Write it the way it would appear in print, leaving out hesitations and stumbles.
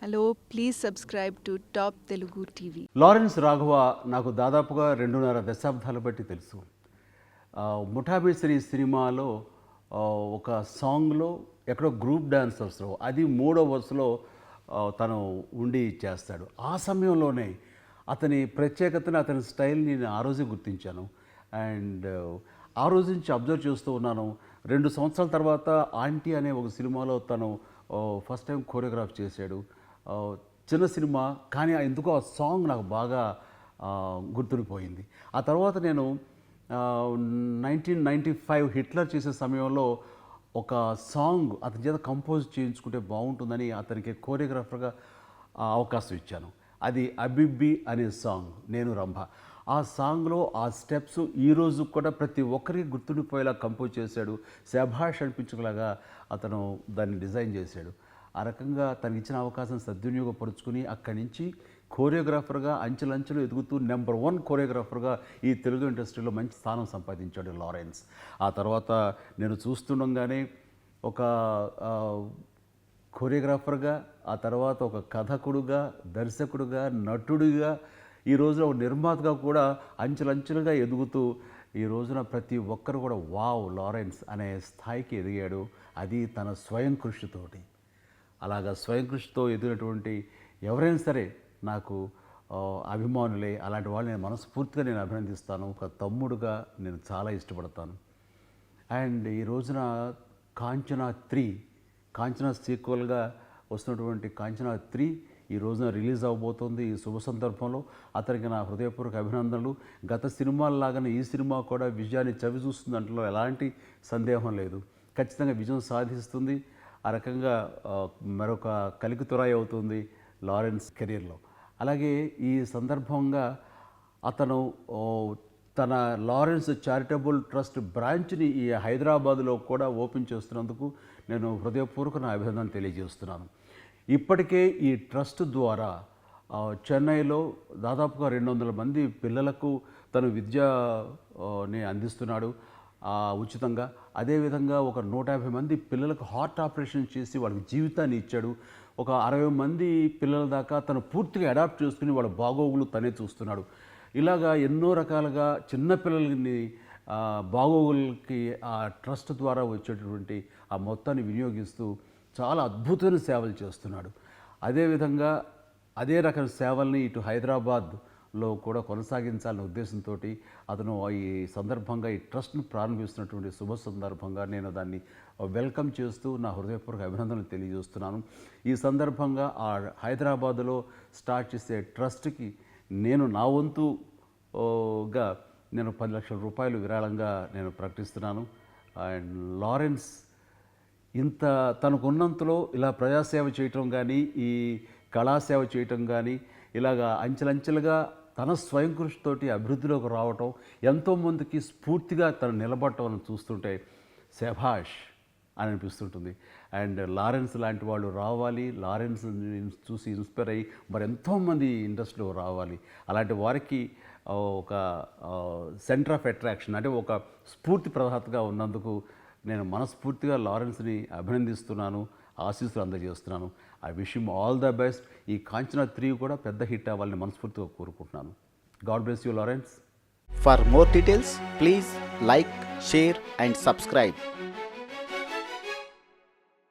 Hello, please subscribe to top Telugu TV. Lawrence Raghava నాకు దాదాపుగా 2.5 దశాబ్దాలు బట్టి తెలుసు. ముఠాబేసరి సినిమాలో ఒక సాంగ్లో ఎక్కడో గ్రూప్ డాన్సర్స్లో అది మూడో వరుసలో తను ఉండి చేస్తాడు. ఆ సమయంలోనే అతని ప్రత్యేకతను, అతని స్టైల్ని నేను ఆ రోజే గుర్తించాను. అండ్ ఆ రోజు నుంచి అబ్జర్వ్ చేస్తూ ఉన్నాను. 2 సంవత్సరాల తర్వాత ఆంటీ అనే ఒక సినిమాలో తను ఫస్ట్ టైం కోరియోగ్రాఫ్ చేశాడు. చిన్న సినిమా, కానీ ఎందుకో ఆ సాంగ్ నాకు బాగా గుర్తుండిపోయింది. ఆ తర్వాత నేను 1995 హిట్లర్ చేసే సమయంలో ఒక సాంగ్ అతని చేత కంపోజ్ చేయించుకుంటే బాగుంటుందని అతనికి కోరియోగ్రాఫర్గా అవకాశం ఇచ్చాను. అది అబిబ్బి అనే సాంగ్, నేను రంభ. ఆ సాంగ్లో ఆ స్టెప్స్ ఈరోజు కూడా ప్రతి ఒక్కరికి గుర్తుండిపోయేలా కంపోజ్ చేశాడు. శభాష్ అనిపించుకులాగా అతను దాన్ని డిజైన్ చేశాడు. ఆ రకంగా తనకి ఇచ్చిన అవకాశం సద్వినియోగపరుచుకుని అక్కడి నుంచి కోరియోగ్రాఫర్గా అంచెలంచెలు ఎదుగుతూ నెంబర్ 1 కోరియోగ్రాఫర్గా ఈ తెలుగు ఇండస్ట్రీలో మంచి స్థానం సంపాదించాడు లారెన్స్. ఆ తర్వాత నేను చూస్తుండగానే ఒక కోరియోగ్రాఫర్గా, ఆ తర్వాత ఒక కథకుడుగా, దర్శకుడుగా, నటుడిగా, ఈ రోజున ఒక నిర్మాతగా కూడా అంచెలంచెలుగా ఎదుగుతూ ఈ రోజున ప్రతి ఒక్కరు కూడా వావ్ లారెన్స్ అనే స్థాయికి ఎదిగాడు. అది తన స్వయం కృషితోటి. అలాగా స్వయం కృషితో ఎదిగినటువంటి ఎవరైనా సరే నాకు అభిమానులే. అలాంటి వాళ్ళు నేను మనస్ఫూర్తిగా నేను అభినందిస్తాను. ఒక తమ్ముడుగా నేను చాలా ఇష్టపడతాను. అండ్ ఈ రోజున కాంచనా సీక్వెల్గా వస్తున్నటువంటి కాంచనా 3 ఈ రోజున రిలీజ్ అవబోతోంది. ఈ శుభ సందర్భంలో అతనికి నా హృదయపూర్వక అభినందనలు. గత సినిమాల్లాగానే ఈ సినిమా కూడా విజయాన్ని చవి చూస్తుంది అంటలో ఎలాంటి సందేహం లేదు. ఖచ్చితంగా విజయం సాధిస్తుంది. ఆ రకంగా మరొక కలికితురాయి అవుతుంది లారెన్స్ కెరీర్లో. అలాగే ఈ సందర్భంగా అతను తన లారెన్స్ చారిటబుల్ ట్రస్ట్ బ్రాంచ్ని ఈ హైదరాబాదులో కూడా ఓపెన్ చేస్తున్నందుకు నేను హృదయపూర్వక నా అభినందన తెలియజేస్తున్నాను. ఇప్పటికే ఈ ట్రస్ట్ ద్వారా చెన్నైలో దాదాపుగా 200 మంది పిల్లలకు తను విద్యని అందిస్తున్నాడు ఉచితంగా. అదేవిధంగా ఒక 150 మంది పిల్లలకు హార్ట్ ఆపరేషన్ చేసి వాళ్ళకి జీవితాన్ని ఇచ్చాడు. ఒక 60 మంది పిల్లల దాకా తను పూర్తిగా అడాప్ట్ చేసుకుని వాళ్ళ బాగోగులు తనే చూస్తున్నాడు. ఇలాగా ఎన్నో రకాలుగా చిన్నపిల్లలని బాగోగులకి ఆ ట్రస్ట్ ద్వారా వచ్చేటటువంటి ఆ మొత్తాన్ని వినియోగిస్తూ చాలా అద్భుతమైన సేవలు చేస్తున్నాడు. అదేవిధంగా అదే రకం సేవల్ని ఇటు హైదరాబాద్లో కూడా కొనసాగించాలనే ఉద్దేశంతో అతను ఈ సందర్భంగా ఈ ట్రస్ట్ను ప్రారంభిస్తున్నటువంటి శుభ సందర్భంగా నేను దాన్ని వెల్కమ్ చేస్తూ నా హృదయపూర్వక అభినందనలు తెలియజేస్తున్నాను. ఈ సందర్భంగా ఆ హైదరాబాదులో స్టార్ట్ చేసే ట్రస్ట్కి నేను నా వంతుగా నేను 10 లక్షల రూపాయలు విరాళంగా నేను ప్రకటిస్తున్నాను. అండ్ లారెన్స్ ఇంత తనకున్నంతలో ఇలా ప్రజాసేవ చేయటం కానీ, ఈ కళాసేవ చేయటం కానీ, ఇలాగా అంచెలంచెలుగా తన స్వయం కృషితోటి అభివృద్ధిలోకి రావటం, ఎంతోమందికి స్ఫూర్తిగా తను నిలబడటం అని చూస్తుంటే శభాష్ అని అనిపిస్తుంటుంది. అండ్ లారెన్స్ లాంటి వాళ్ళు రావాలి, లారెన్స్ చూసి ఇన్స్పైర్ అయ్యి మరి ఎంతోమంది ఇండస్ట్రీలో రావాలి. అలాంటి వారికి ఒక సెంటర్ ఆఫ్ అట్రాక్షన్, అంటే ఒక స్ఫూర్తి ప్రదాతగా ఉన్నందుకు నేను మనస్ఫూర్తిగా లారెన్స్ని అభినందిస్తున్నాను, ఆశీస్సులు అందజేస్తున్నాను. I wish him all the best. ఈ కాంచనా 3 కూడా పెద్ద హిట్ అవ్వాలని మనస్ఫూర్తిగా కోరుకుంటున్నాను. God bless you Lawrence. For more details, please like, share and subscribe.